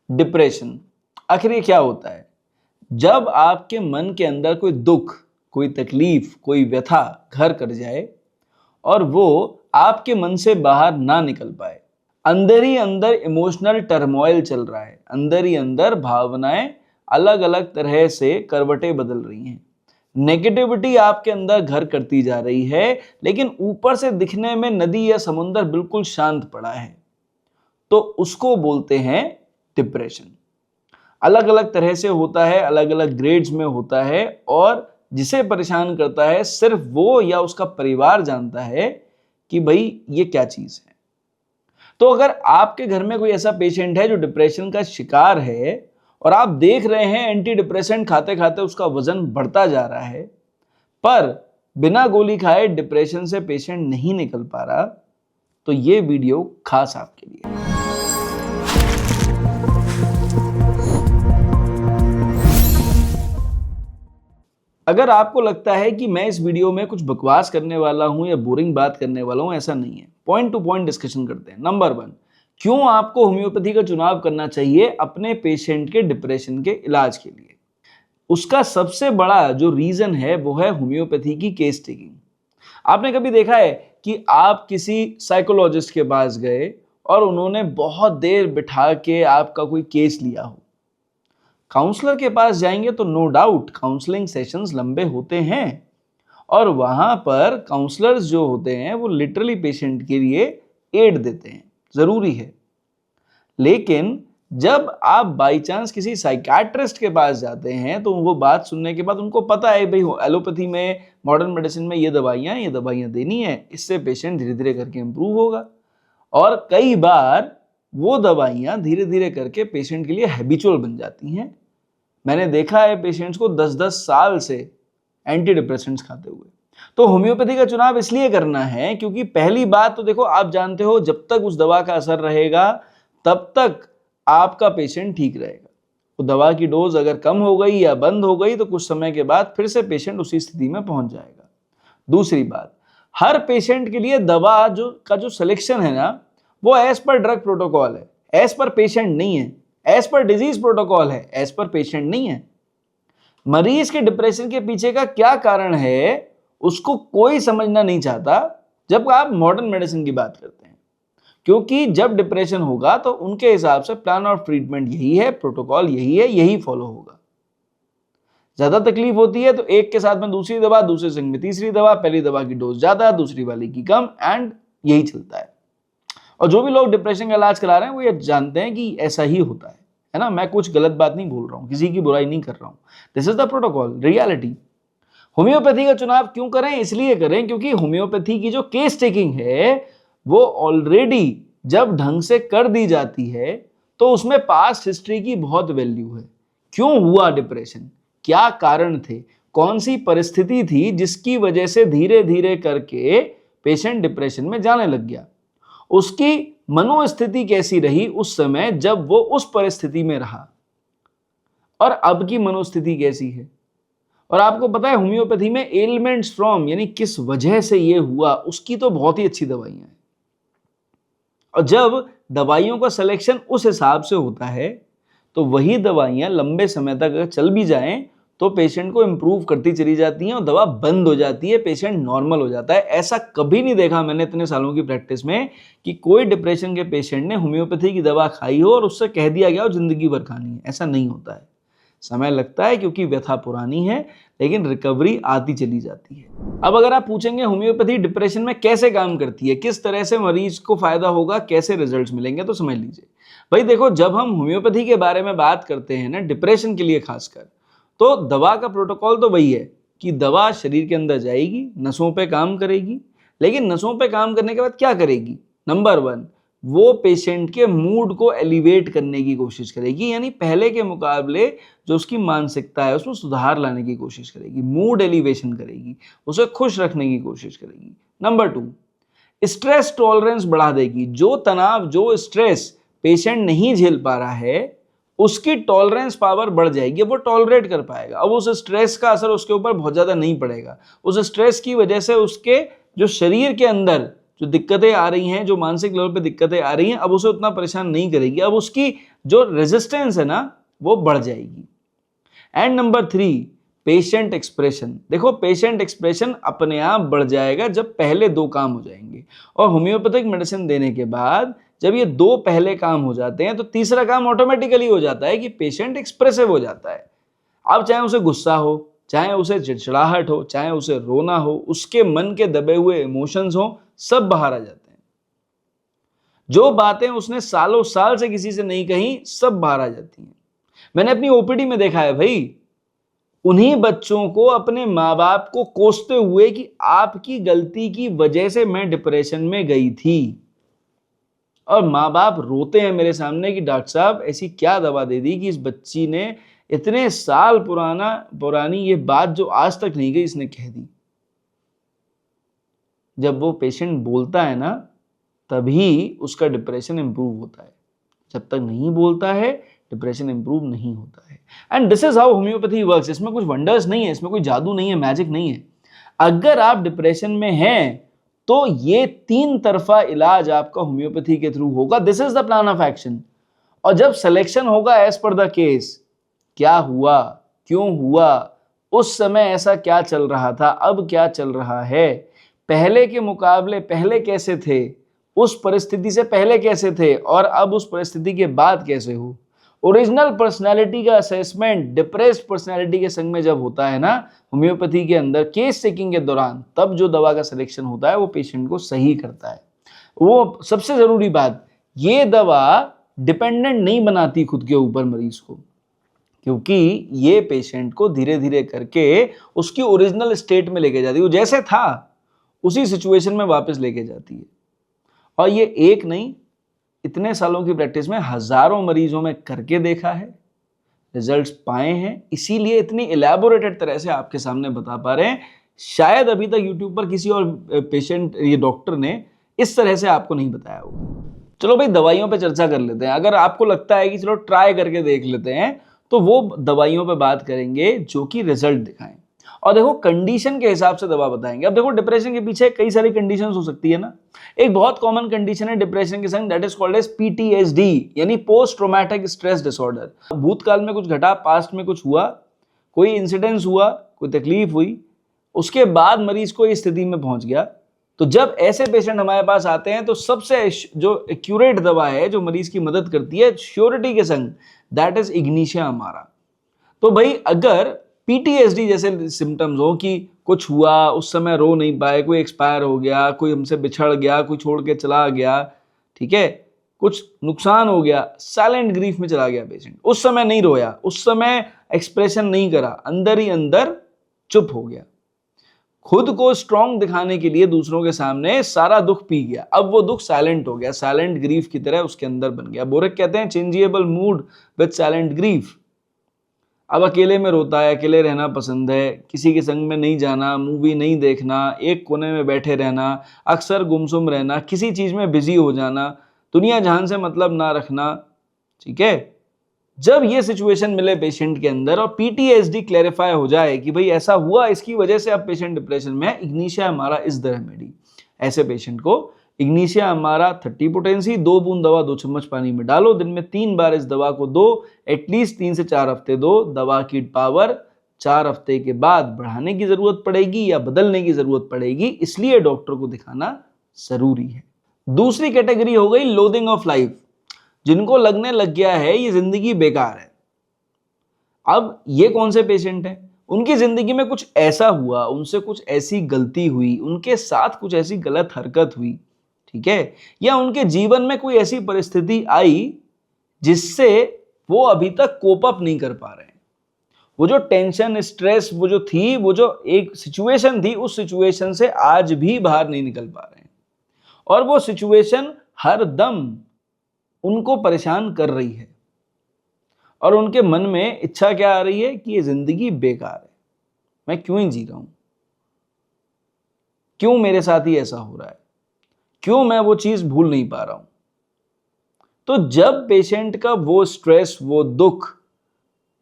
Depression आखिर ये क्या होता है? जब आपके मन के अंदर कोई दुख, कोई तकलीफ, कोई व्यथा घर कर जाए और वो आपके मन से बाहर ना निकल पाए, अंदर ही अंदर इमोशनल टर्मोइल चल रहा है, अंदर ही अंदर भावनाएं अलग अलग तरह से करवटें बदल रही हैं, नेगेटिविटी आपके अंदर घर करती जा रही है, लेकिन ऊपर से दिखने में नदी या समुंदर बिल्कुल शांत पड़ा है, तो उसको बोलते हैं डिप्रेशन। अलग अलग तरह से होता है, अलग अलग ग्रेड्स में होता है, और जिसे परेशान करता है सिर्फ वो या उसका परिवार जानता है कि भाई ये क्या चीज है। तो अगर आपके घर में कोई ऐसा पेशेंट है जो डिप्रेशन का शिकार है और आप देख रहे हैं एंटी डिप्रेसेंट खाते खाते उसका वजन बढ़ता जा रहा है, पर बिना गोली खाए डिप्रेशन से पेशेंट नहीं निकल पा रहा, तो ये वीडियो खास आपके लिए। अगर आपको लगता है कि मैं इस वीडियो में कुछ बकवास करने वाला हूं या बोरिंग बात करने वाला हूं, ऐसा नहीं है। पॉइंट टू पॉइंट डिस्कशन करते हैं। नंबर 1, क्यों आपको होम्योपैथी का चुनाव करना चाहिए अपने पेशेंट के डिप्रेशन के इलाज के लिए? उसका सबसे बड़ा जो रीजन है वो है होम्योपैथी की केस टेकिंग। आपने कभी देखा है कि आप किसी साइकोलॉजिस्ट के पास गए और उन्होंने बहुत देर बिठा के आपका कोई केस लिया हो? काउंसलर के पास जाएंगे तो नो डाउट काउंसलिंग सेशंस लंबे होते हैं, और वहां पर काउंसलर्स जो होते हैं वो लिटरली पेशेंट के लिए एड देते हैं, जरूरी है। लेकिन जब आप बाई चांस किसी साइकियाट्रिस्ट के पास जाते हैं तो वो बात सुनने के बाद उनको पता है भाई एलोपैथी में, मॉडर्न मेडिसिन में ये दवाइयां देनी है, इससे पेशेंट धीरे धीरे करके इंप्रूव होगा। और कई बार वो दवाइयां धीरे धीरे करके पेशेंट के लिए हैबिचुअल बन जाती हैं। मैंने देखा है पेशेंट्स को 10-10 साल से एंटी डिप्रेसेंट्स खाते हुए। तो होम्योपैथी का चुनाव इसलिए करना है क्योंकि पहली बात तो देखो, आप जानते हो जब तक उस दवा का असर रहेगा तब तक आपका पेशेंट ठीक रहेगा। तो दवा की डोज अगर कम हो गई या बंद हो गई तो कुछ समय के बाद फिर से पेशेंट उसी स्थिति में पहुंच जाएगा। दूसरी बात, हर पेशेंट के लिए दवा जो सिलेक्शन है ना, वो एज पर ड्रग प्रोटोकॉल है, एज पर पेशेंट नहीं है। एज पर डिजीज प्रोटोकॉल है, एज पर पेशेंट नहीं है। मरीज के डिप्रेशन के पीछे का क्या कारण है उसको कोई समझना नहीं चाहता जब आप मॉडर्न मेडिसिन की बात करते हैं, क्योंकि जब डिप्रेशन होगा तो उनके हिसाब से प्लान ऑफ ट्रीटमेंट यही है, प्रोटोकॉल यही है, यही फॉलो होगा। ज्यादा तकलीफ होती है तो एक के साथ में दूसरी दवा, दूसरे संग में तीसरी दवा, पहली दवा की डोज ज्यादा, दूसरी वाली की कम, एंड यही चलता है। और जो भी लोग डिप्रेशन का इलाज करा रहे हैं वो ये जानते हैं कि ऐसा ही होता है ना। मैं कुछ गलत बात नहीं बोल रहा हूं, किसी की बुराई नहीं कर रहा हूं, this is the protocol, reality. Homeopathy का चुनाव क्यों करें? इसलिए करें क्योंकि होम्योपैथी की जो केस टेकिंग है वो ऑलरेडी जब ढंग से कर दी जाती है तो उसमें पास्ट हिस्ट्री की बहुत वैल्यू है। क्यों हुआ डिप्रेशन, क्या कारण थे, कौन सी परिस्थिति थी जिसकी वजह से धीरे धीरे करके पेशेंट डिप्रेशन में जाने लग गया, उसकी मनोस्थिति कैसी रही उस समय जब वो उस परिस्थिति में रहा, और अब की मनोस्थिति कैसी है। और आपको पता है होम्योपैथी में एलिमेंट्स फ्रॉम, यानी किस वजह से ये हुआ, उसकी तो बहुत ही अच्छी दवाइयां हैं। और जब दवाइयों का सिलेक्शन उस हिसाब से होता है तो वही दवाइयां लंबे समय तक अगर चल भी जाएं तो पेशेंट को इंप्रूव करती चली जाती हैं और दवा बंद हो जाती है, पेशेंट नॉर्मल हो जाता है। ऐसा कभी नहीं देखा मैंने इतने सालों की प्रैक्टिस में कि कोई डिप्रेशन के पेशेंट ने होम्योपैथी की दवा खाई हो और उससे कह दिया गया हो जिंदगी भर खानी है। ऐसा नहीं होता है, समय लगता है क्योंकि व्यथा पुरानी है, लेकिन रिकवरी आती चली जाती है। अब अगर आप पूछेंगे होम्योपैथी डिप्रेशन में कैसे काम करती है, किस तरह से मरीज को फायदा होगा, कैसे रिजल्ट्स मिलेंगे, तो समझ लीजिए भाई देखो, जब हम होम्योपैथी के बारे में बात करते हैं ना डिप्रेशन के लिए खासकर, तो दवा का प्रोटोकॉल तो वही है कि दवा शरीर के अंदर जाएगी, नसों पे काम करेगी, लेकिन नसों पे काम करने के बाद क्या करेगी? नंबर 1, वो पेशेंट के मूड को एलिवेट करने की कोशिश करेगी, यानी पहले के मुकाबले जो उसकी मानसिकता है उसमें सुधार लाने की कोशिश करेगी, मूड एलिवेशन करेगी, उसे खुश रखने की कोशिश करेगी। नंबर 2, स्ट्रेस टॉलरेंस बढ़ा देगी। जो तनाव, जो स्ट्रेस पेशेंट नहीं झेल पा रहा है उसकी टॉलरेंस पावर बढ़ जाएगी, वो टॉलरेट कर पाएगा। अब उस स्ट्रेस का असर उसके ऊपर बहुत ज्यादा नहीं पड़ेगा। उस स्ट्रेस की वजह से उसके जो शरीर के अंदर जो दिक्कतें आ रही हैं, जो मानसिक लेवल पे दिक्कतें आ रही हैं, अब उसे उतना परेशान नहीं करेगी, अब उसकी जो रेजिस्टेंस है ना वो बढ़ जाएगी। And number 3, patient expression. देखो पेशेंट एक्सप्रेशन अपने आप बढ़ जाएगा जब पहले 2 काम हो जाएंगे, और होम्योपैथिक मेडिसिन देने के बाद जब ये 2 पहले काम हो जाते हैं तो तीसरा काम ऑटोमेटिकली हो जाता है कि पेशेंट एक्सप्रेसिव हो जाता है। अब चाहे उसे गुस्सा हो, चाहे उसे चिड़चिड़ाहट हो, चाहे उसे रोना हो, उसके मन के दबे हुए इमोशंस हो, सब बाहर आ जाते हैं। जो बातें उसने सालों साल से किसी से नहीं कही, सब बाहर आ जाती हैं। मैंने अपनी ओपीडी में देखा है भाई, उन्हीं बच्चों को अपने माँ बाप को कोसते हुए कि आपकी गलती की वजह से मैं डिप्रेशन में गई थी, और माँ बाप रोते हैं मेरे सामने कि डॉक्टर साहब ऐसी क्या दवा दे दी कि इस बच्ची ने इतने साल पुरानी ये बात जो आज तक नहीं गई इसने कह दी। जब वो पेशेंट बोलता है ना तभी उसका डिप्रेशन इंप्रूव होता है, जब तक नहीं बोलता है डिप्रेशन इंप्रूव नहीं होता है। And this is how homeopathy works. इसमें कुछ वंडर्स नहीं है, इसमें कोई जादू नहीं है, मैजिक नहीं है। अगर आप डिप्रेशन में हैं तो ये 3 तरफा इलाज आपका होम्योपैथी के थ्रू होगा। This is the plan of action. और जब सिलेक्शन होगा एज पर द केस, क्या हुआ, क्यों हुआ, उस समय ऐसा क्या चल रहा था, अब क्या चल रहा है, पहले के मुकाबले पहले कैसे थे, उस परिस्थिति से पहले कैसे थे, और अब उस परिस्थिति के बाद कैसे हो। ओरिजिनल पर्सनालिटी का असेसमेंट डिप्रेस्ड पर्सनालिटी के संग में जब होता है ना होम्योपैथी के अंदर केस चेकिंग के दौरान, तब जो दवा का सिलेक्शन होता है वो पेशेंट को सही करता है। वो सबसे जरूरी बात, ये दवा डिपेंडेंट नहीं बनाती खुद के ऊपर मरीज को, क्योंकि ये पेशेंट को धीरे धीरे करके उसकी ओरिजिनल स्टेट में लेके जाती है, वो जैसे था उसी सिचुएशन में वापस लेके जाती है। और ये एक नहीं, इतने सालों की प्रैक्टिस में हजारों मरीजों में करके देखा है, रिजल्ट्स पाए हैं, इसीलिए इतनी इलैबोरेटेड तरह से आपके सामने बता पा रहे हैं। शायद अभी तक यूट्यूब पर किसी और पेशेंट ये डॉक्टर ने इस तरह से आपको नहीं बताया होगा। चलो भाई दवाइयों पे चर्चा कर लेते हैं। अगर आपको लगता है कि चलो ट्राई करके देख लेते हैं, तो वो दवाइयों पे बात करेंगे जो कि रिजल्ट दिखाएं। और देखो कंडीशन के हिसाब से दवा बताएंगे। अब देखो डिप्रेशन के पीछे कई सारी कंडीशंस हो सकती है ना। एक बहुत कॉमन कंडीशन है डिप्रेशन के संग, that is called as PTSD, यानी पोस्ट ट्रॉमेटिक स्ट्रेस डिसऑर्डर। भूतकाल में कुछ घटा, पास्ट में कुछ हुआ, कोई इंसिडेंस हुआ, कोई तकलीफ हुई, उसके बाद मरीज को इस स्थिति में पहुंच गया। तो जब ऐसे पेशेंट हमारे पास आते हैं तो सबसे जो एक्यूरेट दवा है जो मरीज की मदद करती है श्योरिटी के संग, दैट इज इग्निशिया अमारा। तो भाई अगर पीटीएसडी जैसे सिम्टम्स हो कि कुछ हुआ, उस समय रो नहीं पाए, कोई एक्सपायर हो गया, कोई हमसे बिछड़ गया, कोई छोड़ के चला गया, ठीक है, कुछ नुकसान हो गया, साइलेंट ग्रीफ में चला गया पेशेंट, उस समय नहीं रोया, उस समय एक्सप्रेशन नहीं करा, अंदर ही अंदर चुप हो गया, खुद को स्ट्रांग दिखाने के लिए दूसरों के सामने सारा दुख पी गया, अब वो दुख साइलेंट हो गया, साइलेंट ग्रीफ की तरह उसके अंदर बन गया। बोरेक कहते हैं changeable mood with silent grief. अब अकेले में रोता है, अकेले रहना पसंद है, किसी के संग में नहीं जाना, मूवी नहीं देखना, एक कोने में बैठे रहना, अक्सर गुमसुम रहना, किसी चीज में बिजी हो जाना, दुनिया जहान से मतलब ना रखना, ठीक है। जब ये सिचुएशन मिले पेशेंट के अंदर और पीटीएसडी क्लैरिफाई हो जाए कि भाई ऐसा हुआ, इसकी वजह से अब पेशेंट डिप्रेशन में है, इग्निशिया अमारा इज द रेमेडी। ऐसे पेशेंट को इग्निशिया अमारा 30 पोटेंसी 2 बूंद दवा 2 चम्मच पानी में डालो, दिन में 3 बार इस दवा को दो, एटलीस्ट 3 से 4 हफ्ते दो। दवा की पावर 4 हफ्ते के बाद बढ़ाने की जरूरत पड़ेगी या बदलने की जरूरत पड़ेगी, इसलिए डॉक्टर को दिखाना जरूरी है। दूसरी कैटेगरी हो गई लोदिंग ऑफ लाइफ, जिनको लगने लग गया है ये जिंदगी बेकार है। अब ये कौन से पेशेंट हैं? उनकी जिंदगी में कुछ ऐसा हुआ, उनसे कुछ ऐसी गलती हुई, उनके साथ कुछ ऐसी गलत हरकत हुई, ठीक है, या उनके जीवन में कोई ऐसी परिस्थिति आई जिससे वो अभी तक कोप अप नहीं कर पा रहे हैं। वो जो टेंशन, स्ट्रेस, वो जो थी, वो जो एक सिचुएशन थी, उस सिचुएशन से आज भी बाहर नहीं निकल पा रहे हैं, और वो सिचुएशन हर दम उनको परेशान कर रही है, और उनके मन में इच्छा क्या आ रही है कि ये जिंदगी बेकार है, मैं क्यों ही जी रहा हूं, क्यों मेरे साथ ही ऐसा हो रहा है, क्यों मैं वो चीज भूल नहीं पा रहा हूं। तो जब पेशेंट का वो स्ट्रेस, वो दुख,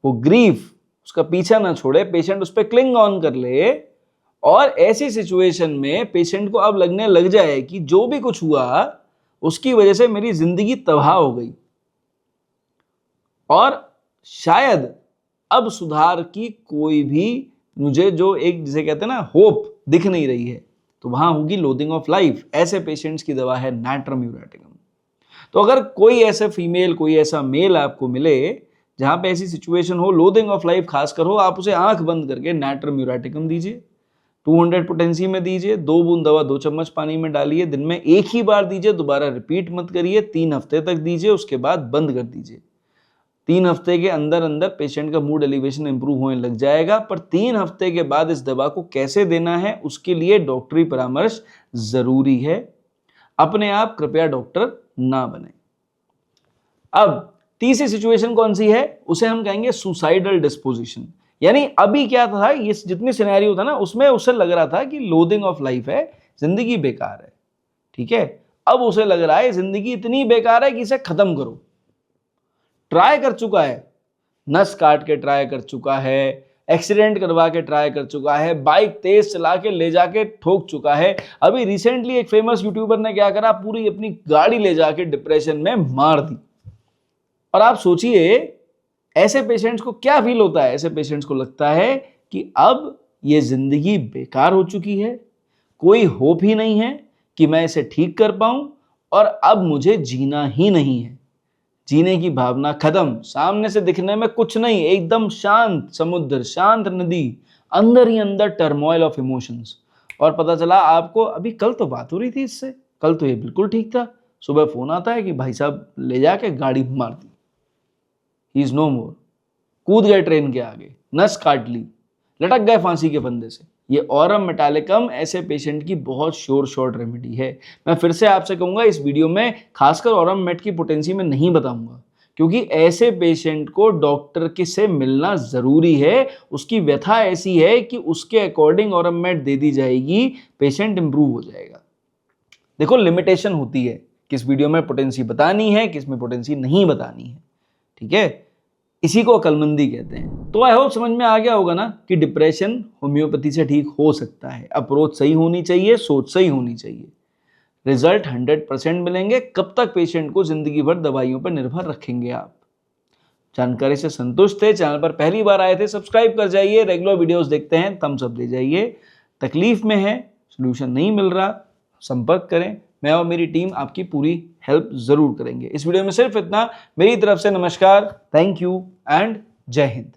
वो ग्रीफ उसका पीछा ना छोड़े, पेशेंट उस पर क्लिंग ऑन कर ले और ऐसी सिचुएशन में पेशेंट को अब लगने लग जाए कि जो भी कुछ हुआ उसकी वजह से मेरी जिंदगी तबाह हो गई और शायद अब सुधार की कोई भी मुझे जो एक जिसे कहते हैं ना होप दिख नहीं रही है, तो वहां होगी लोदिंग ऑफ लाइफ। ऐसे पेशेंट्स की दवा है नाट्रम यूरेटिकम। तो अगर कोई ऐसे फीमेल कोई ऐसा मेल आपको मिले जहां पे ऐसी सिचुएशन हो, लोदिंग ऑफ लाइफ खासकर हो, आप उसे आंख बंद करके नाट्रम यूरेटिकम दीजिए। 200 पोटेंसी में दीजिए, 2 बूंद दवा 2 चम्मच पानी में डालिए, दिन में एक ही बार दीजिए, दोबारा रिपीट मत करिए। 3 हफ्ते तक दीजिए, उसके बाद बंद कर दीजिए। 3 हफ्ते के अंदर अंदर पेशेंट का मूड एलिवेशन इंप्रूव होने लग जाएगा। पर 3 हफ्ते के बाद इस दवा को कैसे देना है उसके लिए डॉक्टरी परामर्श जरूरी है। अपने आप कृपया डॉक्टर ना बने। अब तीसरी सिचुएशन कौन सी है, उसे हम कहेंगे सुसाइडल डिस्पोजिशन। यानी अभी क्या था, ये जितनी सिनेरियो था ना उसमें उसे लग रहा था कि लोदिंग ऑफ लाइफ है, जिंदगी बेकार है, ठीक है। अब उसे लग रहा है जिंदगी इतनी बेकार है कि इसे खत्म करो। ट्राई कर चुका है, नस काट के ट्राई कर चुका है, एक्सीडेंट करवा के ट्राई कर चुका है, बाइक तेज चला के ले जाके ठोक चुका है। अभी रिसेंटली एक फेमस यूट्यूबर ने क्या करा, पूरी अपनी गाड़ी ले जाके डिप्रेशन में मार दी। और आप सोचिए ऐसे पेशेंट्स को क्या फील होता है। ऐसे पेशेंट्स को लगता है कि अब ये जिंदगी बेकार हो चुकी है, कोई होप ही नहीं है कि मैं इसे ठीक कर पाऊं और अब मुझे जीना ही नहीं है। जीने की भावना खत्म, सामने से दिखने में कुछ नहीं, एकदम शांत समुद्र, शांत नदी, अंदर ही अंदर टर्मोइल ऑफ इमोशंस। और पता चला आपको अभी कल तो बात हो रही थी इससे, कल तो ये बिल्कुल ठीक था, सुबह फोन आता है कि भाई साहब ले जाके गाड़ी मार दी, ही इज नो मोर। कूद गए ट्रेन के आगे, नस काट ली, लटक गए फांसी के फंदे से। ये ऑरम मेटालिकम ऐसे पेशेंट की बहुत श्योर शॉर्ट रेमेडी है। मैं फिर से आपसे कहूंगा इस वीडियो में खासकर ऑरम मेट की पोटेंसी में नहीं बताऊंगा, क्योंकि ऐसे पेशेंट को डॉक्टर के से मिलना जरूरी है। उसकी व्यथा ऐसी है कि उसके अकॉर्डिंग ऑरम मेट दे दी जाएगी, पेशेंट इंप्रूव हो जाएगा। देखो लिमिटेशन होती है, किस वीडियो में पोटेंसी बतानी है, किस में पोटेंसी नहीं बतानी है, ठीक है। इसी को अक्लमंदी कहते हैं। तो आई होप समझ में आ गया होगा ना कि डिप्रेशन होम्योपैथी से ठीक हो सकता है। अप्रोच सही होनी चाहिए, सोच सही होनी चाहिए, रिजल्ट 100% मिलेंगे। कब तक पेशेंट को जिंदगी भर दवाइयों पर निर्भर रखेंगे आप। जानकारी से संतुष्ट थे, चैनल पर पहली बार आए थे, सब्सक्राइब कर जाइए। रेगुलर वीडियोस देखते हैं, थम्स अप दे जाइए। तकलीफ में है, सोल्यूशन नहीं मिल रहा, संपर्क करें, मैं और मेरी टीम आपकी पूरी हेल्प जरूर करेंगे। इस वीडियो में सिर्फ इतना। मेरी तरफ से नमस्कार, थैंक यू एंड जय हिंद।